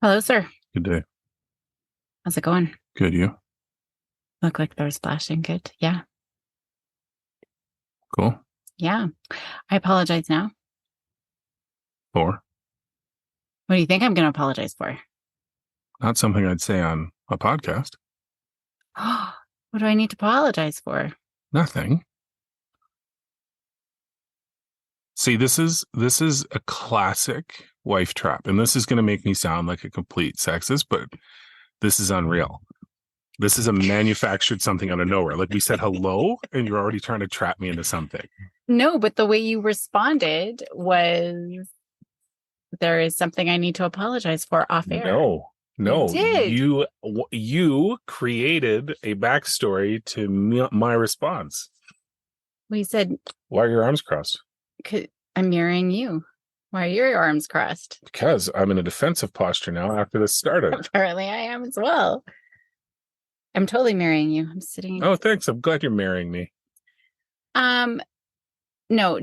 Hello, sir. Good day. How's it going? Good, you? Look like they're splashing. Good. Yeah. Cool. Yeah. I apologize now. Or What do you think I'm going to apologize for? not something I'd say on a podcast. What do I need to apologize for? Nothing. See, this is a classic wife trap, and this is going to make me sound like a complete sexist, but this is unreal. This is a manufactured something out of nowhere. Like we said hello, and you're already trying to trap me into something. No, but the way you responded was there is something I need to apologize for off air. No, You did. you created a backstory to my response. Well, you said, Why are your arms crossed? I'm mirroring you. Why are your arms crossed? Because I'm in a defensive posture now after this started. Apparently I am as well. I'm totally marrying you. I'm sitting. Oh, thanks. I'm glad you're marrying me. No,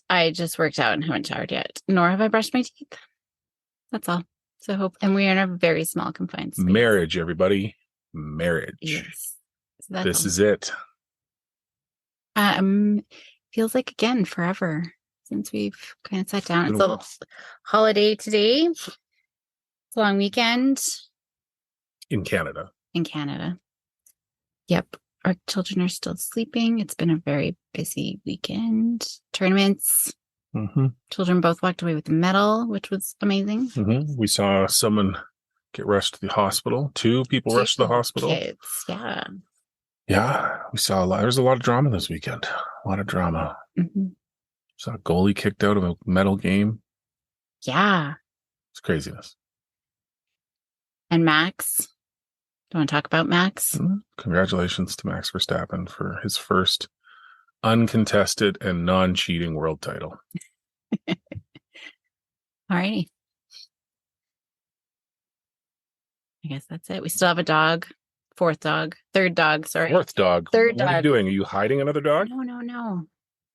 I just worked out and haven't showered yet, nor have I brushed my teeth. That's all. So and we are in a very small confined space. Marriage, everybody. Marriage. Yes. So this is it. Feels like again forever since we've kind of sat down. It's a holiday today. It's a long weekend. In Canada. Yep. Our children are still sleeping. It's been a very busy weekend. Tournaments. Mm-hmm. Children both walked away with a medal, which was amazing. Mm-hmm. We saw someone get rushed to the hospital. Two people rushed to the hospital. Kids, yeah. Yeah, we saw there's a lot of drama this weekend. A lot of drama. Mm-hmm. Saw a goalie kicked out of a medal game. Yeah. It's craziness. And Max. Do you want to talk about Max? Mm-hmm. Congratulations to Max Verstappen for his first uncontested and non-cheating world title. All righty. I guess that's it. We still have a dog. Third dog. Third dog. What are you doing? Are you hiding another dog? No.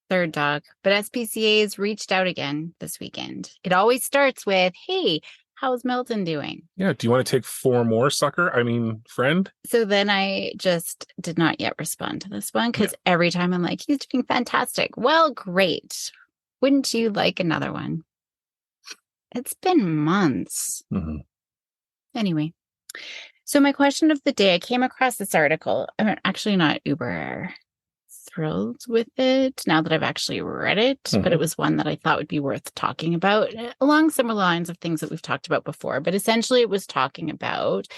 Third dog. But SPCA's reached out again this weekend. It always starts with, hey, how's Milton doing? Yeah. Do you want to take 4 more, friend? So then I just did not yet respond to this one because every time I'm like, he's doing fantastic. Well, great. Wouldn't you like another one? It's been months. Mm-hmm. Anyway. So my question of the day, I came across this article. I'm actually not uber thrilled with it now that I've actually read it, but it was one that I thought would be worth talking about along similar lines of things that we've talked about before. But essentially it was talking about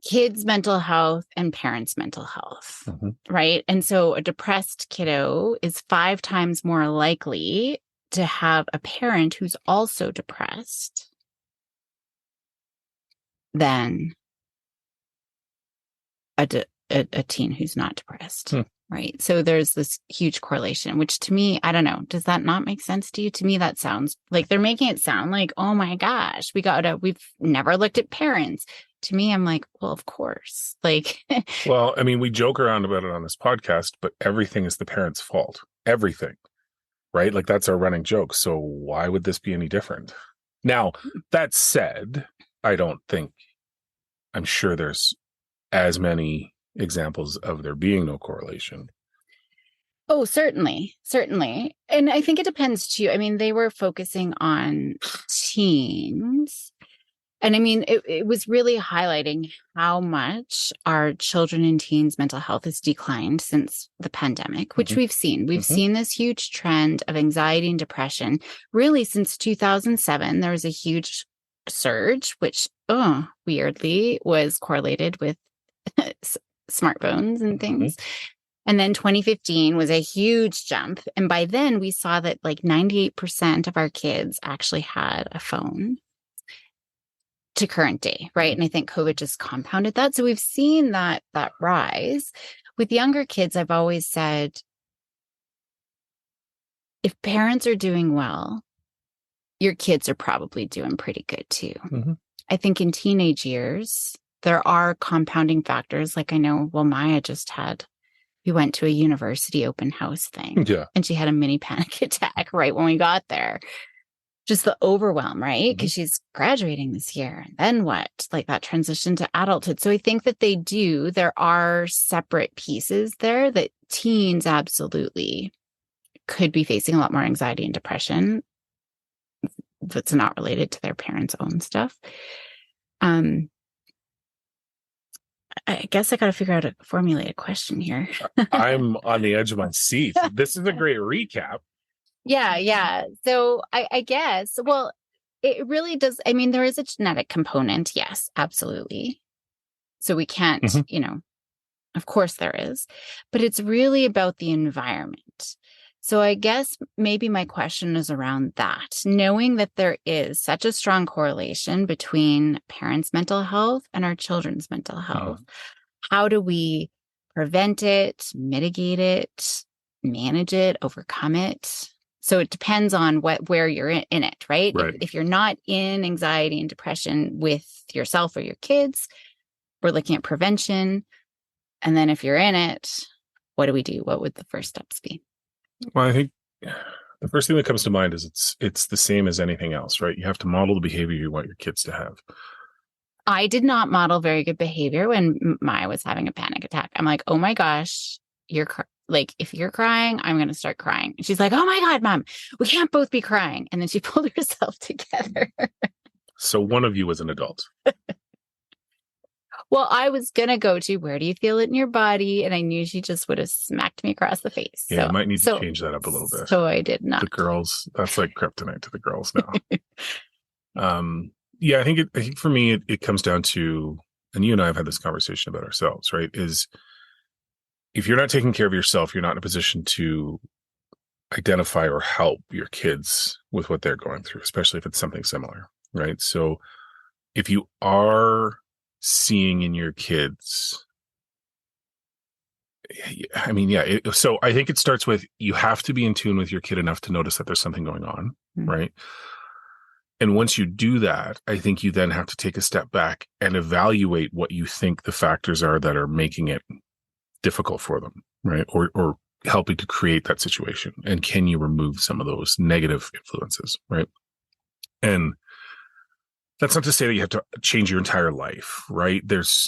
kids' mental health and parents' mental health, right? And so a depressed kiddo is 5 times more likely to have a parent who's also depressed than a teen who's not depressed, right? So there's this huge correlation, which to me, I don't know, does that not make sense to you? To me, that sounds like they're making it sound like, oh my gosh, we've never looked at parents. To me, I'm like, well, of course. Like, well, I mean, we joke around about it on this podcast, but everything is the parent's fault. Everything, right? Like that's our running joke. So why would this be any different? Now, that said, I'm sure there's as many examples of there being no correlation. Oh, certainly. And I think it depends too. I mean, they were focusing on teens. And I mean, it was really highlighting how much our children and teens' mental health has declined since the pandemic, which we've seen. We've seen this huge trend of anxiety and depression. Really, since 2007, there was a huge surge, which weirdly was correlated with smartphones and things. And then 2015 was a huge jump. And by then we saw that like 98% of our kids actually had a phone to current day, right? And I think COVID just compounded that. So we've seen that rise. With younger kids, I've always said, if parents are doing well, your kids are probably doing pretty good too. I think in teenage years, there are compounding factors. Like I know, well, Maya we went to a university open house thing Yeah. and she had a mini panic attack right when we got there. Just the overwhelm, right? Because she's graduating this year. And then what? Like that transition to adulthood. So I think that there are separate pieces there that teens absolutely could be facing a lot more anxiety and depression that's not related to their parents' own stuff. I guess I got to figure out a formulated question here. I'm on the edge of my seat. This is a great recap. Yeah. So I guess, well, it really does. I mean, there is a genetic component. Yes, absolutely. So we can't, of course there is, but it's really about the environment. So I guess maybe my question is around that, knowing that there is such a strong correlation between parents' mental health and our children's mental health. How do we prevent it, mitigate it, manage it, overcome it? So it depends on where you're in it, right? If you're not in anxiety and depression with yourself or your kids, we're looking at prevention. And then if you're in it, what do we do? What would the first steps be? Well, I think the first thing that comes to mind is it's the same as anything else, right? You have to model the behavior you want your kids to have. I did not model very good behavior when Maya was having a panic attack. I'm like, oh my gosh, like, if you're crying, I'm going to start crying. And she's like, oh my God, Mom, we can't both be crying. And then she pulled herself together. So one of you was an adult. Well, I was going to go to, where do you feel it in your body? And I knew she just would have smacked me across the face. Yeah, you might need to change that up a little bit. So I did not. The girls, that's like kryptonite to the girls now. Yeah, I think for me, it comes down to, and you and I have had this conversation about ourselves, right? Is if you're not taking care of yourself, you're not in a position to identify or help your kids with what they're going through, especially if it's something similar, right? So if you are seeing in your kids, I mean, yeah. So I think it starts with, you have to be in tune with your kid enough to notice that there's something going on, right? And once you do that, I think you then have to take a step back and evaluate what you think the factors are that are making it difficult for them, right? Or helping to create that situation. And can you remove some of those negative influences, right? And that's not to say that you have to change your entire life, right?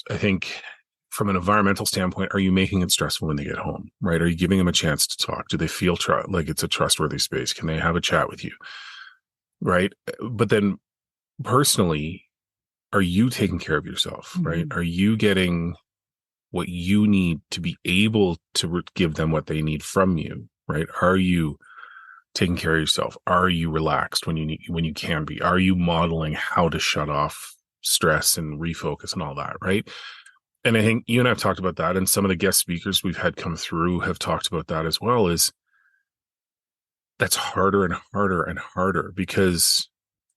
I think from an environmental standpoint, are you making it stressful when they get home, right? Are you giving them a chance to talk? Do they feel like it's a trustworthy space? Can they have a chat with you? Right. But then personally, are you taking care of yourself? Right. Are you getting what you need to be able to give them what they need from you? Right. Are you taking care of yourself? Are you relaxed when you can be? Are you modeling how to shut off stress and refocus and all that? Right. And I think you and I have talked about that. And some of the guest speakers we've had come through have talked about that as well. Is that's harder and harder and harder, because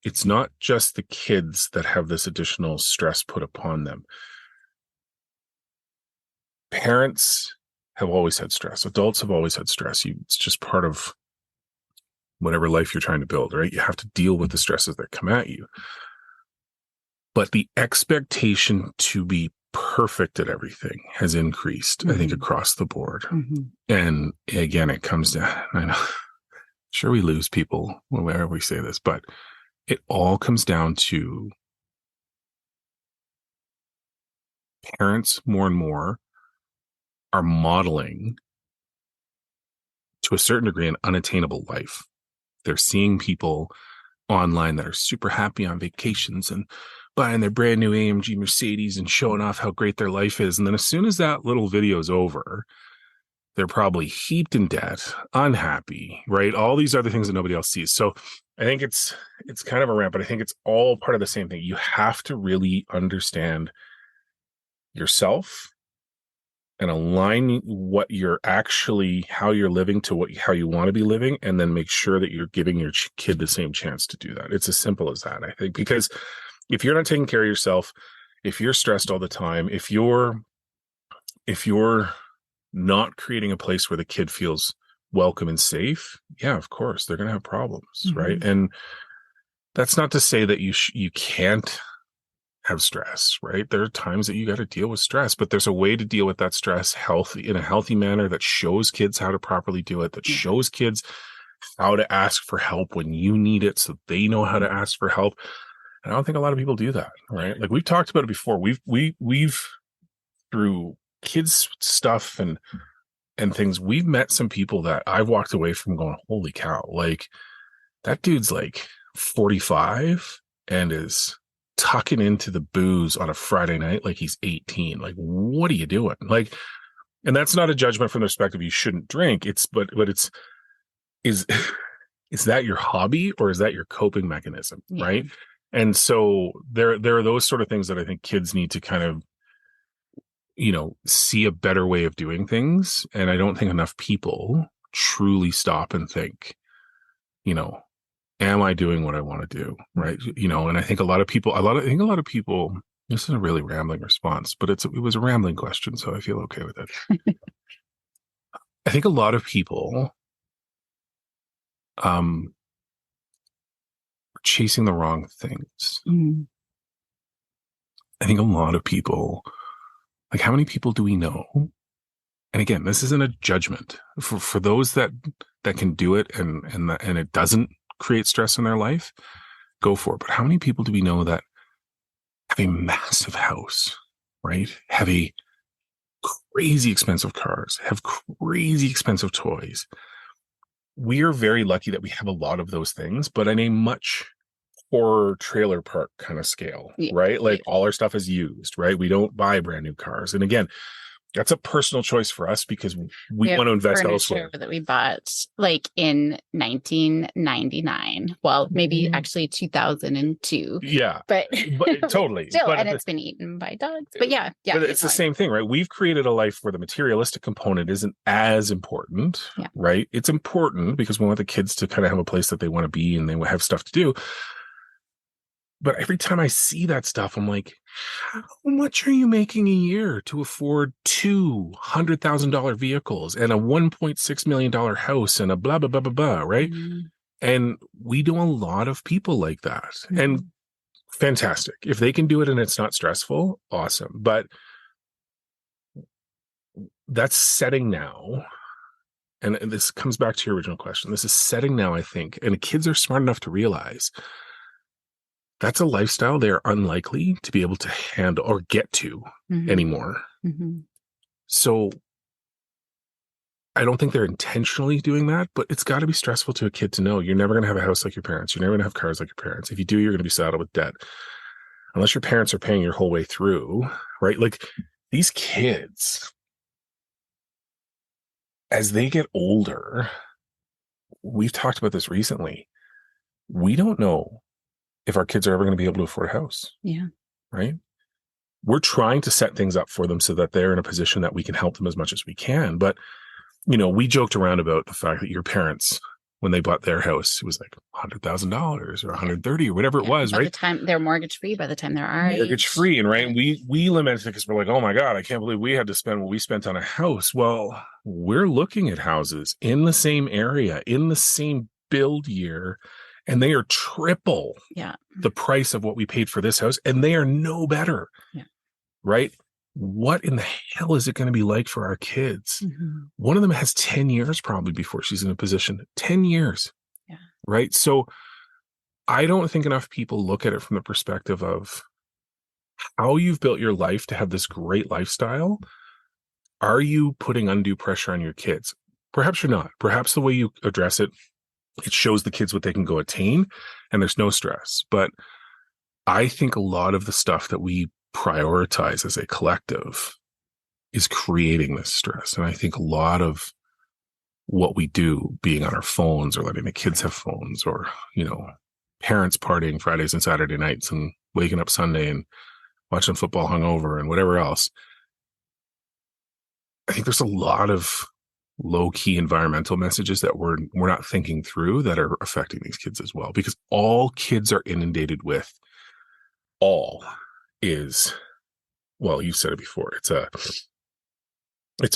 it's not just the kids that have this additional stress put upon them. Parents have always had stress. Adults have always had stress. It's just part of whatever life you're trying to build, right? You have to deal with the stresses that come at you. But the expectation to be perfect at everything has increased, I think, across the board. And again, it comes down, I know, sure, we lose people whenever we say this, but it all comes down to parents more and more are modeling, to a certain degree, an unattainable life. They're seeing people online that are super happy on vacations and buying their brand new AMG Mercedes and showing off how great their life is. And then as soon as that little video is over, they're probably heaped in debt, unhappy, right? All these other things that nobody else sees. So I think it's kind of a rant, but I think it's all part of the same thing. You have to really understand yourself and align how you're living to how you want to be living, and then make sure that you're giving your kid the same chance to do that. It's as simple as that, I think, because if you're not taking care of yourself, if you're stressed all the time, if you're not creating a place where the kid feels welcome and safe, yeah, of course, they're going to have problems, right? And that's not to say that you can't have stress, right? There are times that you got to deal with stress, but there's a way to deal with that stress healthy in a healthy manner that shows kids how to properly do it, that shows kids how to ask for help when you need it so they know how to ask for help. And I don't think a lot of people do that, right? Like we've talked about it before. We've through kids stuff and things, we've met some people that I've walked away from going, holy cow, like that dude's like 45 and is tucking into the booze on a Friday night like he's 18. Like, what are you doing? Like, and that's not a judgment from the perspective you shouldn't drink. It's but it's is is that your hobby or is that your coping mechanism? Yeah. Right. And so there are those sort of things that I think kids need to kind of, see a better way of doing things. And I don't think enough people truly stop and think, am I doing what I want to do? Right. And I think a lot of people, this is a really rambling response, but it was a rambling question. So I feel okay with it. I think a lot of people, are chasing the wrong things. Mm. I think a lot of people, like how many people do we know? And again, this isn't a judgment for those that can do it and it doesn't create stress in their life, go for it. But how many people do we know that have a massive house, right? Have a crazy expensive cars, have crazy expensive toys. We are very lucky that we have a lot of those things, but in a much poorer trailer park kind of scale, right? Like all our stuff is used, right? We don't buy brand new cars. And again, that's a personal choice for us because we want to invest elsewhere. That we bought like in 1999. Well, maybe actually 2002. Yeah, but totally. Still, but it's been eaten by dogs. But yeah. But it's the same thing, right? We've created a life where the materialistic component isn't as important, right? It's important because we want the kids to kind of have a place that they want to be and they have stuff to do. But every time I see that stuff, I'm like, how much are you making a year to afford $200,000 vehicles and a $1.6 million house and a blah, blah, blah, blah, blah, right? Mm-hmm. And we do a lot of people like that. Mm-hmm. And fantastic. If they can do it and it's not stressful, awesome. But that's setting now. And this comes back to your original question. This is setting now, I think. And the kids are smart enough to realize that's a lifestyle they're unlikely to be able to handle or get to anymore. Mm-hmm. So I don't think they're intentionally doing that, but it's got to be stressful to a kid to know you're never going to have a house like your parents. You're never going to have cars like your parents. If you do, you're going to be saddled with debt. Unless your parents are paying your whole way through, right? Like these kids, as they get older, we've talked about this recently. We don't know if our kids are ever going to be able to afford a house. Yeah. Right. We're trying to set things up for them so that they're in a position that we can help them as much as we can. But, we joked around about the fact that your parents, when they bought their house, it was like $100,000 or $130,000 or whatever it was, right? By the time they're mortgage free, by the time they're our mortgage free. And right. And we lamented it because we're like, oh my God, I can't believe we had to spend what we spent on a house. Well, we're looking at houses in the same area, in the same build year, and they are triple the price of what we paid for this house, and they are no better. Yeah. Right? What in the hell is it going to be like for our kids? Mm-hmm. One of them has 10 years probably before she's in a position. 10 years. Yeah. Right? So I don't think enough people look at it from the perspective of how you've built your life to have this great lifestyle. Are you putting undue pressure on your kids? Perhaps you're not. Perhaps the way you address it, it shows the kids what they can go attain and there's no stress. But I think a lot of the stuff that we prioritize as a collective is creating this stress. And I think a lot of what we do, being on our phones or letting the kids have phones or, parents partying Fridays and Saturday nights and waking up Sunday and watching football hungover and whatever else. I think there's a lot of low-key environmental messages that we're not thinking through that are affecting these kids as well, because all kids are inundated with is, well, you said it before. It's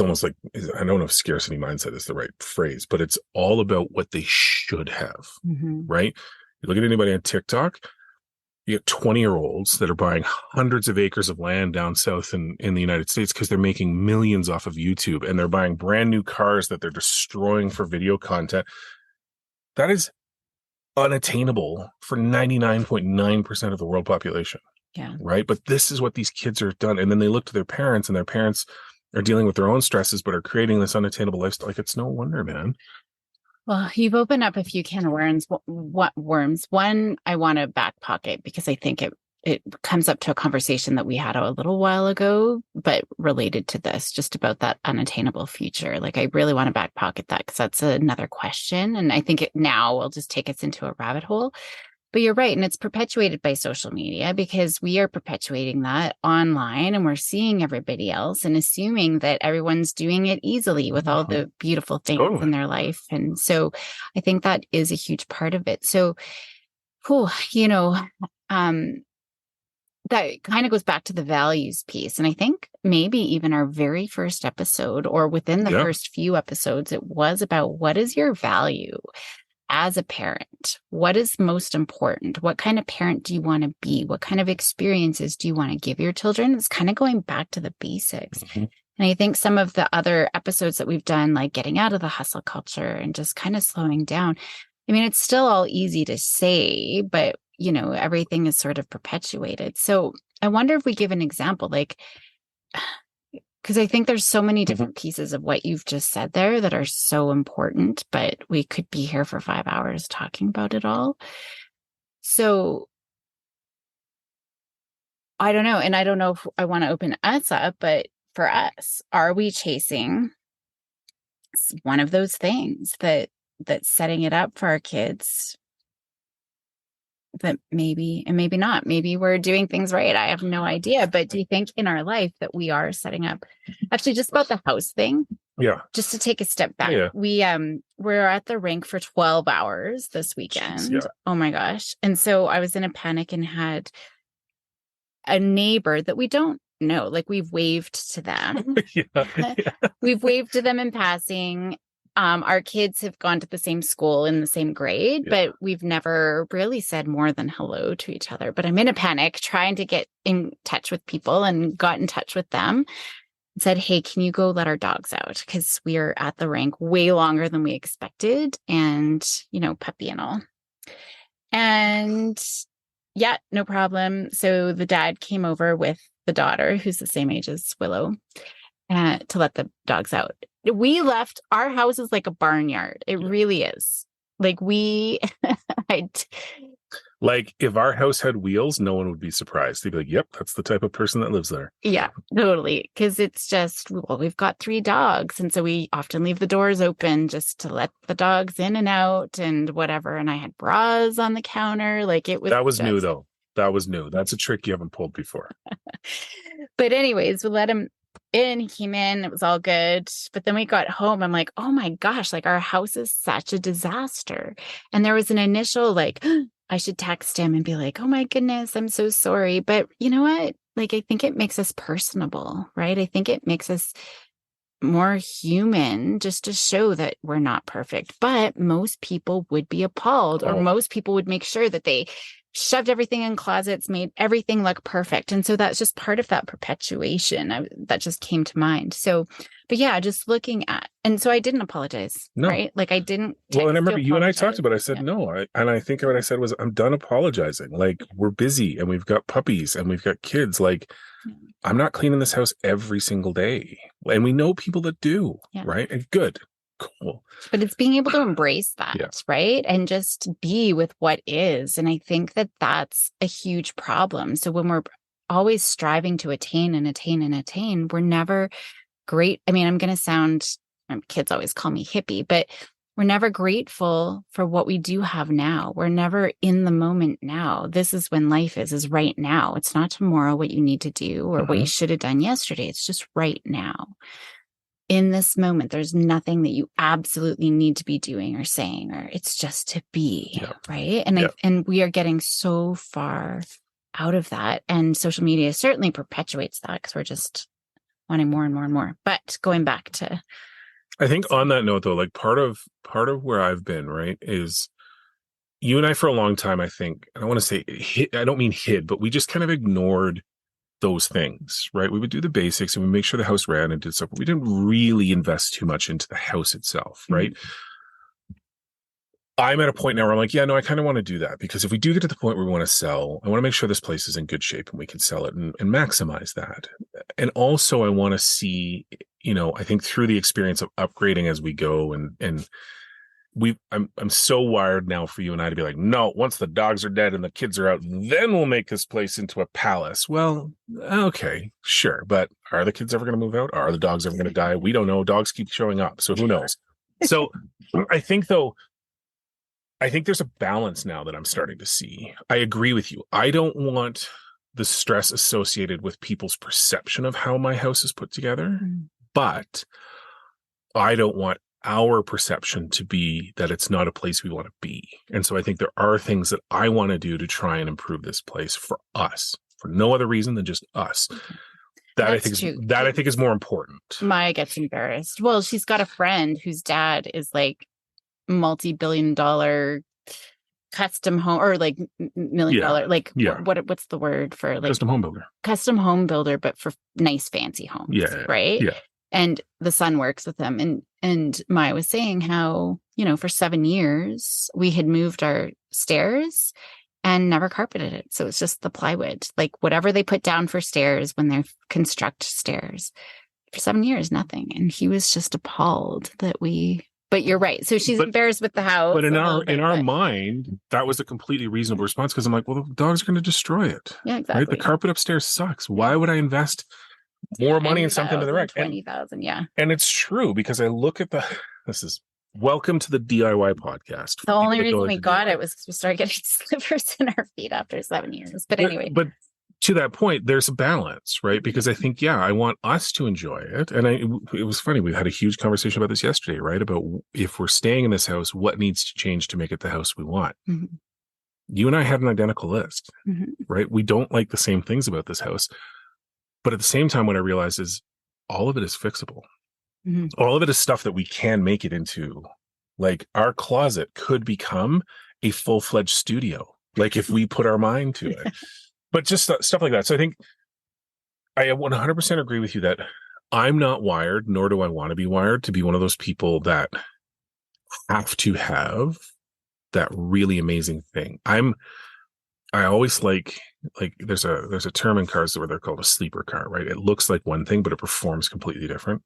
almost like, I don't know if scarcity mindset is the right phrase, but it's all about what they should have, right? You look at anybody on TikTok, You get 20-year-olds that are buying hundreds of acres of land down south in the United States because they're making millions off of YouTube, and they're buying brand new cars that they're destroying for video content. That is unattainable for 99.9% of the world population. Yeah. Right. But this is what these kids are done. And then they look to their parents, and their parents are dealing with their own stresses, but are creating this unattainable lifestyle. Like, it's no wonder, man. Well, you've opened up a few can of worms. What worms? One, I want to back pocket because I think it comes up to a conversation that we had a little while ago, but related to this, just about that unattainable future. Like, I really want to back pocket that because that's another question. And I think it now will just take us into a rabbit hole. But you're right. And it's perpetuated by social media because we are perpetuating that online, and we're seeing everybody else and assuming that everyone's doing it easily with all the beautiful things in their life. And so I think that is a huge part of it. So, that kind of goes back to the values piece. And I think maybe even our very first episode, or within the first few episodes, it was about, what is your value as a parent? What is most important? What kind of parent do you want to be? What kind of experiences do you want to give your children? It's kind of going back to the basics. And I think some of the other episodes that we've done, like getting out of the hustle culture and just kind of slowing down. I mean, it's still all easy to say, but everything is sort of perpetuated. So I wonder if we give an example, like, because I think there's so many different pieces of what you've just said there that are so important, but we could be here for 5 hours talking about it all. So I don't know. And I don't know if I want to open us up, but for us, are we chasing one of those things that's setting it up for our kids? That maybe, and maybe not. Maybe we're doing things right. I have no idea. But do you think in our life that we are setting up, actually, just about the house thing? Yeah. Just to take a step back. Yeah. We're at the rink for 12 hours this weekend. Oh my gosh. And so I was in a panic and had a neighbor that we don't know. Like, we've waved to them. We've waved to them in passing. Our kids have gone to the same school in the same grade, but we've never really said more than hello to each other. But I'm in a panic trying to get in touch with people, and got in touch with them and said, hey, can you go let our dogs out? Because we are at the rink way longer than we expected, and, puppy and all. And yeah, no problem. So the dad came over with the daughter, who's the same age as Willow, to let the dogs out. We left, our house is like a barnyard. It really is. Like, like, if our house had wheels, no one would be surprised. They'd be like, yep, that's the type of person that lives there. Yeah, totally. Because it's just, we've got 3 dogs. And so we often leave the doors open just to let the dogs in and out and whatever. And I had bras on the counter. Like, it was. That was new, though. That was new. That's a trick you haven't pulled before. But anyways, we let him in. He came in. It was all good. But then we got home. I'm like, oh my gosh, like, our house is such a disaster. And there was an initial, like, I should text him and be like, oh my goodness, I'm so sorry. But you know what? Like, I think it makes us personable, right? I think it makes us more human, just to show that we're not perfect. But most people would be appalled, or most people would make sure that they shoved everything in closets, made everything look perfect. And so that's just part of that perpetuation that just came to mind. So, but yeah, just looking at, and so I didn't apologize, right? Like, I didn't. Well, and I remember you and I talked about it. I said, no. And I think what I said was, I'm done apologizing. Like, we're busy and we've got puppies and we've got kids. Like, I'm not cleaning this house every single day. And we know people that do, right? And good. Cool. But it's being able to embrace that, right? And just be with what is. And I think that that's a huge problem. So when we're always striving to attain and attain and attain, we're never great. I mean, I'm going to sound, kids always call me hippie, but we're never grateful for what we do have now. We're never in the moment now. This is when life is right now. It's not tomorrow what you need to do or what you should have done yesterday. It's just right now. In this moment, there's nothing that you absolutely need to be doing or saying, or it's just to be, right? And and we are getting so far out of that. And social media certainly perpetuates that, because we're just wanting more and more and more. But going back to, I think on that note, though, like, part of where I've been, right, is you and I for a long time, I think, I don't want to say I don't mean hid, but we just kind of ignored those things, right? We would do the basics and we make sure the house ran and did stuff, but we didn't really invest too much into the house itself, right? Mm-hmm. I'm at a point now where I'm like, yeah, no, I kind of want to do that, because if we do get to the point where we want to sell, I want to make sure this place is in good shape and we can sell it and maximize that. And also I want to see, I think through the experience of upgrading as we go, and I'm so wired now for you and I to be like, no, once the dogs are dead and the kids are out, then we'll make this place into a palace. Well, okay, sure. But are the kids ever going to move out? Are the dogs ever going to die? We don't know. Dogs keep showing up. So who knows? So I think there's a balance now that I'm starting to see. I agree with you. I don't want the stress associated with people's perception of how my house is put together, but I don't want our perception to be that it's not a place we want to be. And so I think there are things that I want to do to try and improve this place for us, for no other reason than just us. I think is more important. Maya gets embarrassed. Well, she's got a friend whose dad is like multi-billion-dollar custom home, or like million-dollar, like what's the word for, like custom home builder, but for nice fancy homes, right? Yeah. And the son works with them, and Maya was saying how, for 7 years we had moved our stairs and never carpeted it, so it's just the plywood, like whatever they put down for stairs when they construct stairs. For 7 years, nothing, and he was just appalled that we. But you're right. So she's embarrassed with the house. But in our mind, that was a completely reasonable response, because I'm like, well, the dogs are going to destroy it. Yeah, exactly. Right? The carpet upstairs sucks. Why would I invest more money in something to the wreck? 20,000, yeah. And it's true, because I look at this is welcome to the DIY podcast. The only reason we got it was because we started getting slivers in our feet after 7 years. But anyway. But to that point, there's a balance, right? Because I think, I want us to enjoy it. And it was funny. We had a huge conversation about this yesterday, right? About if we're staying in this house, what needs to change to make it the house we want. Mm-hmm. You and I had an identical list, right? We don't like the same things about this house. But at the same time, what I realize is all of it is fixable. Mm-hmm. All of it is stuff that we can make it into. Like our closet could become a full-fledged studio, like if we put our mind to it. But just stuff like that. So I think I 100% agree with you that I'm not wired, nor do I want to be wired to be one of those people that have to have that really amazing thing. I always like there's a term in cars where they're called a sleeper car, right? It looks like one thing, but it performs completely different.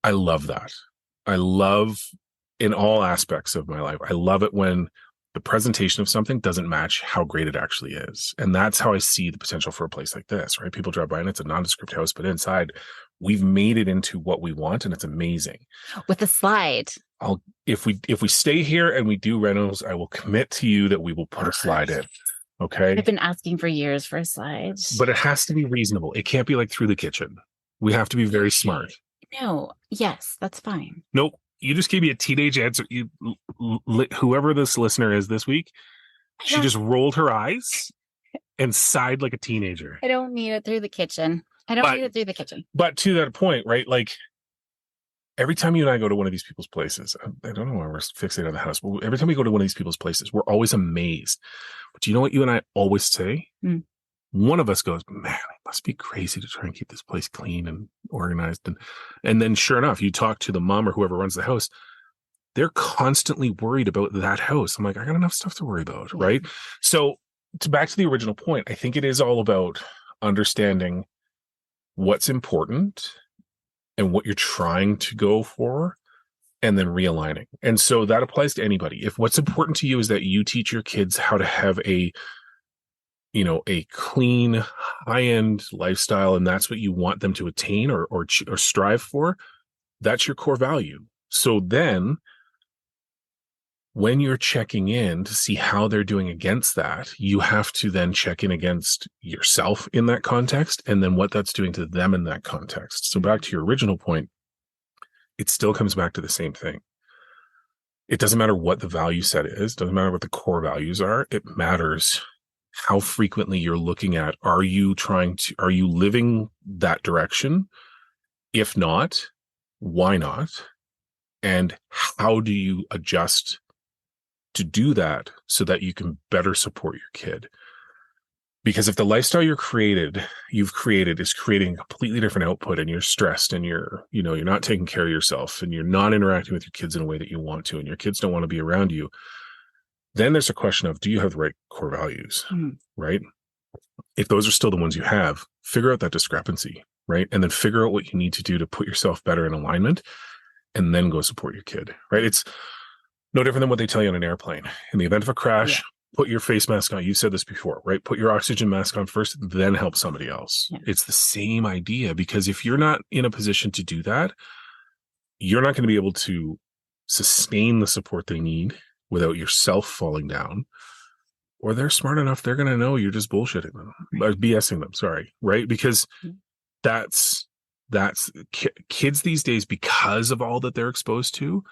I love that. I love, in all aspects of my life, I love it when the presentation of something doesn't match how great it actually is. And that's how I see the potential for a place like this, right? People drive by and it's a nondescript house, but inside we've made it into what we want, and it's amazing. With a slide. If we stay here and we do rentals, I will commit to you that we will put a slide in. Okay. I've been asking for years for a slide. But it has to be reasonable. It can't be like through the kitchen. We have to be very smart. No. Yes, that's fine. Nope. You just gave me a teenage answer. Whoever this listener is this week, she just rolled her eyes and sighed like a teenager. I don't need it through the kitchen. But to that point, right? Like every time you and I go to one of these people's places, I don't know why we're fixated on the house, but every time we go to one of these people's places, we're always amazed. But do you know what you and I always say? One of us goes, man, it must be crazy to try and keep this place clean and organized. And then sure enough, you talk to the mom or whoever runs the house, they're constantly worried about that house. I'm like, I got enough stuff to worry about, right? So back to the original point, I think it is all about understanding what's important and what you're trying to go for, and then realigning. And so that applies to anybody. If what's important to you is that you teach your kids how to have a clean, high-end lifestyle, and that's what you want them to attain or strive for, that's your core value. So then when you're checking in to see how they're doing against that, you have to then check in against yourself in that context, and then what that's doing to them in that context. So back to your original point, it still comes back to the same thing. It doesn't matter what the value set is. It doesn't matter what the core values are. It matters how frequently you're looking at, are you living that direction? If not, why not? And how do you adjust to do that so that you can better support your kid. Because if the lifestyle you've created is creating a completely different output, and you're stressed, and you're not taking care of yourself, and you're not interacting with your kids in a way that you want to, and your kids don't want to be around you, then there's a question of, do you have the right core values, right? If those are still the ones you have, figure out that discrepancy, right? And then figure out what you need to do to put yourself better in alignment, and then go support your kid, right? It's no different than what they tell you on an airplane. In the event of a crash, put your face mask on. You said this before, right? Put your oxygen mask on first, then help somebody else. Yeah. It's the same idea, because if you're not in a position to do that, you're not going to be able to sustain the support they need without yourself falling down. Or they're smart enough, they're going to know you're just bullshitting them, or BSing them, sorry, right? Because that's kids these days, because of all that they're exposed to,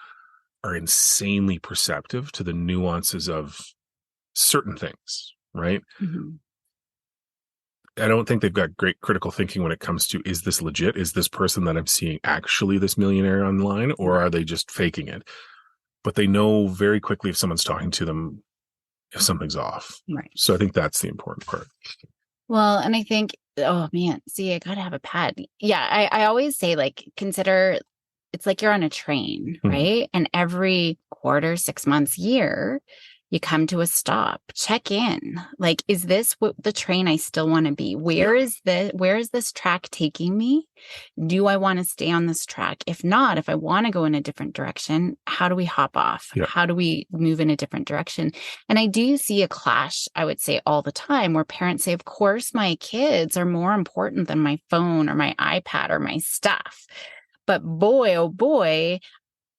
are insanely perceptive to the nuances of certain things, right? I don't think they've got great critical thinking when it comes to, is this legit? Is this person that I'm seeing actually this millionaire online, or are they just faking it? But they know very quickly if someone's talking to them, if something's off. Right. So I think that's the important part. Well, and I think, oh man, see, I gotta have a pad. Yeah, I always say, like, consider it's like you're on a train, right? And every quarter, 6 months, year, you come to a stop, check in. Like, is this what the train I still want to be? Where is this track taking me? Do I want to stay on this track? If not, if I want to go in a different direction, how do we hop off? How do we move in a different direction? And I do see a clash, I would say, all the time, where parents say, of course, my kids are more important than my phone or my iPad or my stuff. But boy, oh boy,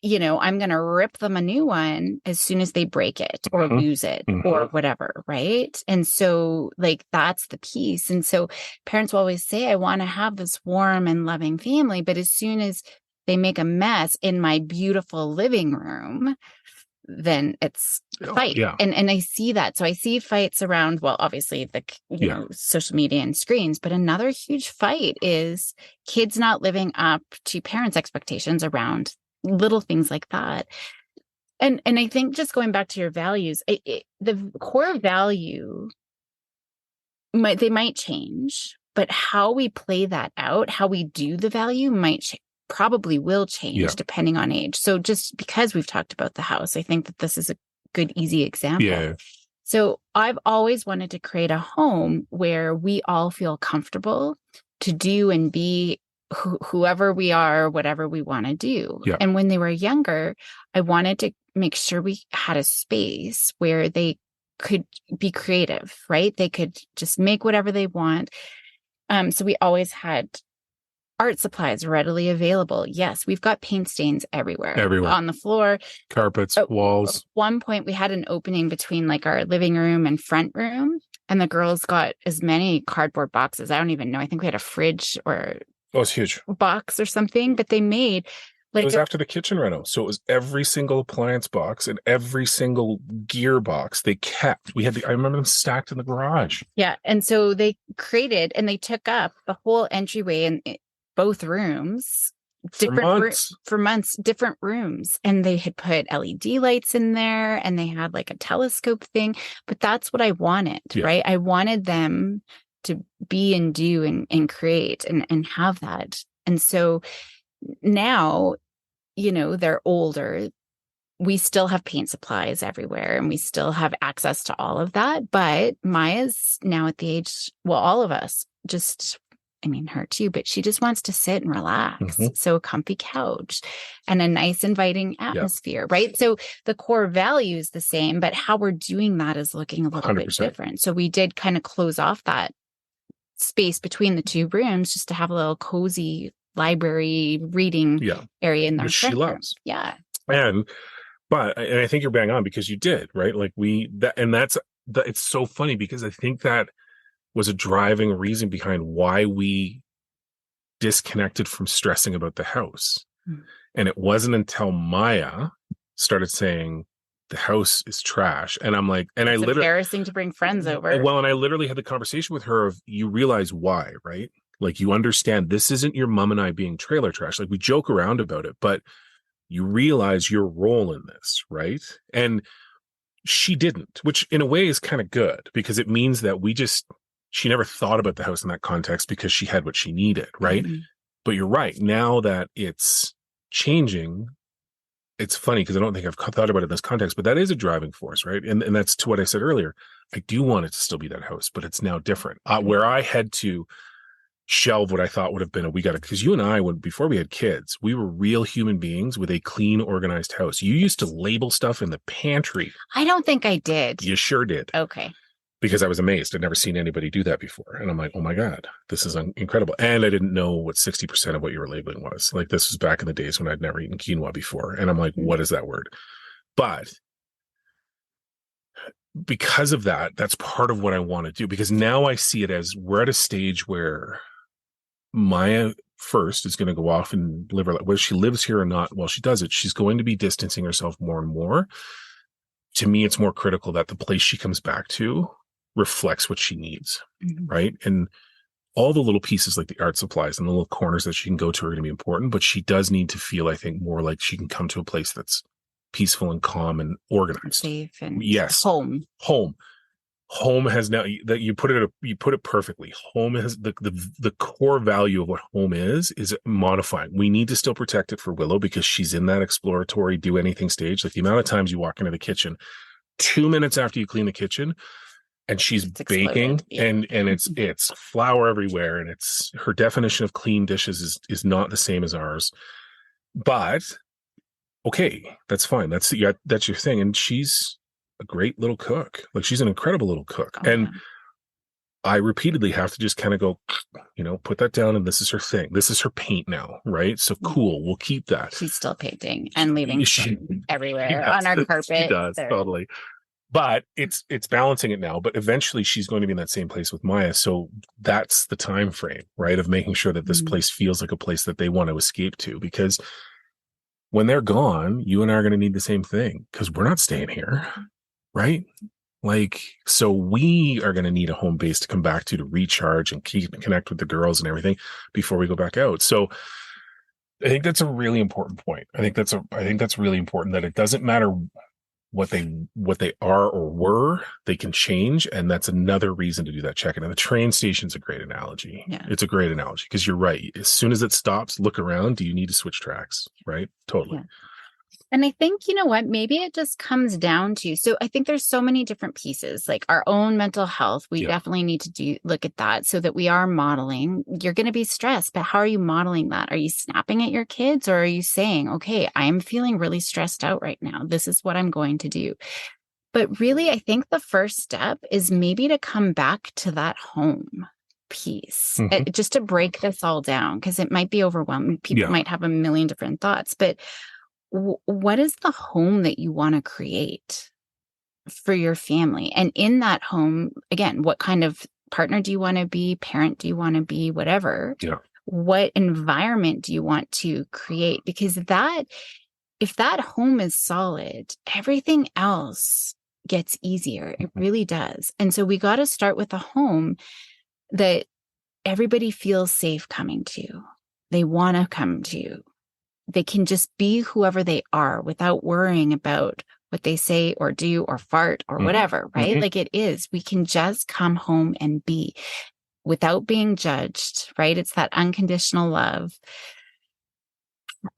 I'm going to rip them a new one as soon as they break it or lose it or whatever, right? And so, like, that's the piece. And so parents will always say, I want to have this warm and loving family, but as soon as they make a mess in my beautiful living room, then it's a fight. And I see that. So I see fights around, well, obviously the social media and screens, but another huge fight is kids not living up to parents' expectations around little things like that. And I think, just going back to your values, the core value they might change, but how we play that out, how we do the value probably will change depending on age. So just because we've talked about the house, I think that this is a good, easy example. So I've always wanted to create a home where we all feel comfortable to do and be whoever we are, whatever we want to do. And when they were younger, I wanted to make sure we had a space where they could be creative, right? They could just make whatever they want. So we always had art supplies readily available. Yes, we've got paint stains everywhere on the floor, carpets, walls. At one point, we had an opening between, like, our living room and front room, and the girls got as many cardboard boxes. I don't even know. I think we had a fridge or it's huge box or something, but they made, like, it was after the kitchen reno. So it was every single appliance box and every single gear box they kept. I remember them stacked in the garage. Yeah. And so they created, and they took up the whole entryway in both rooms, for months, different rooms. And they had put LED lights in there, and they had, like, a telescope thing. But that's what I wanted, right? I wanted them to be and do and create and have that. And so now, they're older. We still have paint supplies everywhere, and we still have access to all of that. But Maya's now at the age, well, all of us her too, but she just wants to sit and relax. So a comfy couch and a nice, inviting atmosphere, right? So the core value is the same, but how we're doing that is looking a little 100%. Bit different. So we did kind of close off that space between the two rooms just to have a little cozy library reading area in there. Which she loves. Yeah. But I think you're bang on, because you did, right? Like it's so funny, because I think that was a driving reason behind why we disconnected from stressing about the house. And it wasn't until Maya started saying the house is trash, and I'm like, and it's embarrassing to bring friends over. Well, and I literally had the conversation with her of, you realize why, right? Like, you understand this isn't your mom and I being trailer trash. Like, we joke around about it, but you realize your role in this, right? And she didn't, which in a way is kind of good because it means that she never thought about the house in that context because she had what she needed, right? Mm-hmm. But you're right. Now that it's changing, it's funny because I don't think I've thought about it in this context, but that is a driving force, right? And that's to what I said earlier. I do want it to still be that house, but it's now different. Where I had to shelve what I thought would have been because you and I, before we had kids, we were real human beings with a clean, organized house. You used to label stuff in the pantry. I don't think I did. You sure did. Okay. Because I was amazed. I'd never seen anybody do that before. And I'm like, oh my God, this is incredible. And I didn't know what 60% of what you were labeling was. Like, this was back in the days when I'd never eaten quinoa before. And I'm like, what is that word? But because of that, that's part of what I want to do. Because now I see it as we're at a stage where Maya first is going to go off and live her life. Whether she lives here or not, while she does it, she's going to be distancing herself more and more. To me, it's more critical that the place she comes back to reflects what she needs, right? And all the little pieces like the art supplies and the little corners that she can go to are going to be important, but she does need to feel, I think, more like she can come to a place that's peaceful and calm and organized. Safe and Home has now that you put it perfectly. Home has the core value of what home is modifying. We need to still protect it for Willow because she's in that exploratory do anything stage. Like the amount of times you walk into the kitchen 2 minutes after you clean the kitchen and she's baking and it's flour everywhere, and it's her definition of clean dishes is not the same as ours. But okay, that's fine. That's your thing. And she's a great little cook. Like, she's an incredible little cook. And I repeatedly have to just kind of go, put that down. And this is her thing. This is her paint now. Right. So cool. We'll keep that. She's still painting and leaving everywhere on our carpet. She does, totally. But it's balancing it now. But eventually she's going to be in that same place with Maya. So that's the time frame, right, of making sure that this place feels like a place that they want to escape to. Because when they're gone, you and I are going to need the same thing because we're not staying here, right? Like, so we are going to need a home base to come back to recharge and connect with the girls and everything before we go back out. So I think that's a really important point. I think that's really important, that it doesn't matter what they are or were, they can change. And that's another reason to do that check-in. And the train station's a great analogy. Yeah. It's a great analogy because you're right. As soon as it stops, look around. Do you need to switch tracks? Right? Totally. Yeah. And I think, you know what, maybe it just comes down to, so I think there's so many different pieces, like our own mental health. We definitely need to look at that so that we are modeling. You're going to be stressed, but how are you modeling that? Are you snapping at your kids, or are you saying, okay, I'm feeling really stressed out right now. This is what I'm going to do. But really, I think the first step is maybe to come back to that home piece, just to break this all down, because it might be overwhelming. People might have a million different thoughts, but what is the home that you want to create for your family? And in that home, again, what kind of partner do you want to be? Parent do you want to be? Whatever. Yeah. What environment do you want to create? Because if that home is solid, everything else gets easier. It really does. And so we got to start with a home that everybody feels safe coming to. They want to come to. They can just be whoever they are without worrying about what they say or do or fart or whatever, right? Like it is. We can just come home and be without being judged, right? It's that unconditional love.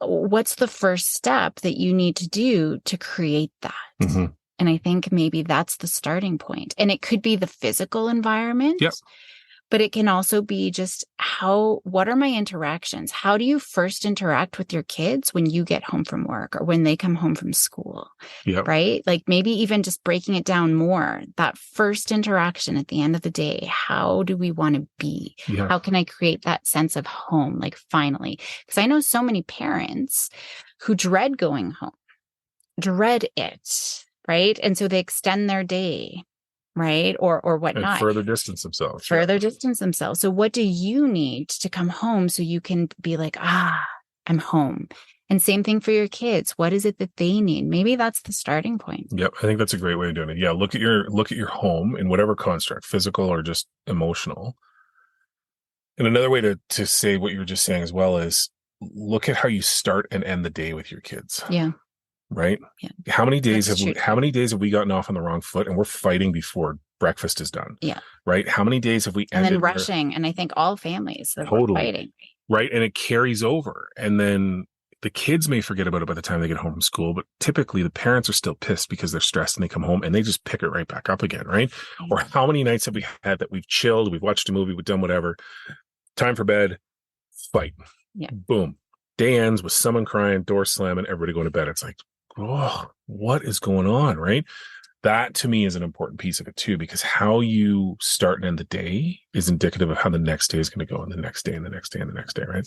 What's the first step that you need to do to create that? And I think maybe that's the starting point. And it could be the physical environment. Yep. But it can also be just what are my interactions? How do you first interact with your kids when you get home from work or when they come home from school? Yep. Right? Like maybe even just breaking it down more, that first interaction at the end of the day, how do we want to be? Yeah. How can I create that sense of home? Like finally, because I know so many parents who dread going home, dread it, right? And so they extend their day. Right. Or whatnot. And further distance themselves. So what do you need to come home so you can be like, I'm home? And same thing for your kids. What is it that they need? Maybe that's the starting point. Yep. I think that's a great way of doing it. Yeah. Look at your home in whatever construct, physical or just emotional. And another way to say what you were just saying as well is look at how you start and end the day with your kids. Yeah. right? Yeah. How many days That's true. how many days have we gotten off on the wrong foot and we're fighting before breakfast is done? Yeah. Right? How many days have we And then ended where rushing. And I think all families that were totally fighting. right? And it carries over. And then the kids may forget about it by the time they get home from school, but typically the parents are still pissed because they're stressed and they come home and they just pick it right back up again, right? Yeah. Or how many nights have we had that we've chilled, we've watched a movie, we've done whatever, time for bed, fight. Yeah. Boom. Day ends with someone crying, door slamming, everybody going to bed. It's like, oh, what is going on, right? That to me is an important piece of it too, because how you start and end the day is indicative of how the next day is going to go, and the next day, and the next day, and the next day, right?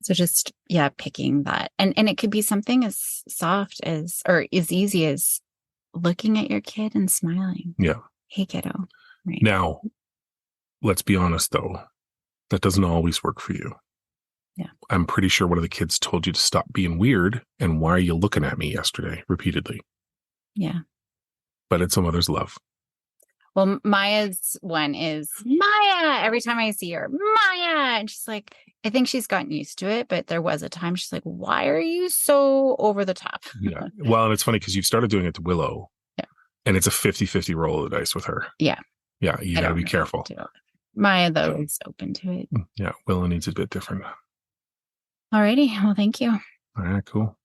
So just, yeah, picking that. And it could be something as soft as, or as easy as looking at your kid and smiling. Yeah. Hey, kiddo. Right. Now, let's be honest though, that doesn't always work for you. Yeah. I'm pretty sure one of the kids told you to stop being weird and why are you looking at me yesterday repeatedly. Yeah. But it's a mother's love. Well, Maya's one is Maya. Every time I see her, Maya. And she's like, I think she's gotten used to it, but there was a time she's like, why are you so over the top? Yeah. Well, and it's funny because you've started doing it to Willow. Yeah. And it's a 50-50 roll of the dice with her. Yeah. Yeah. You got to be careful. Maya, though, is open to it. Yeah. Willow needs a bit different. Alrighty. Well, thank you. All right. Cool.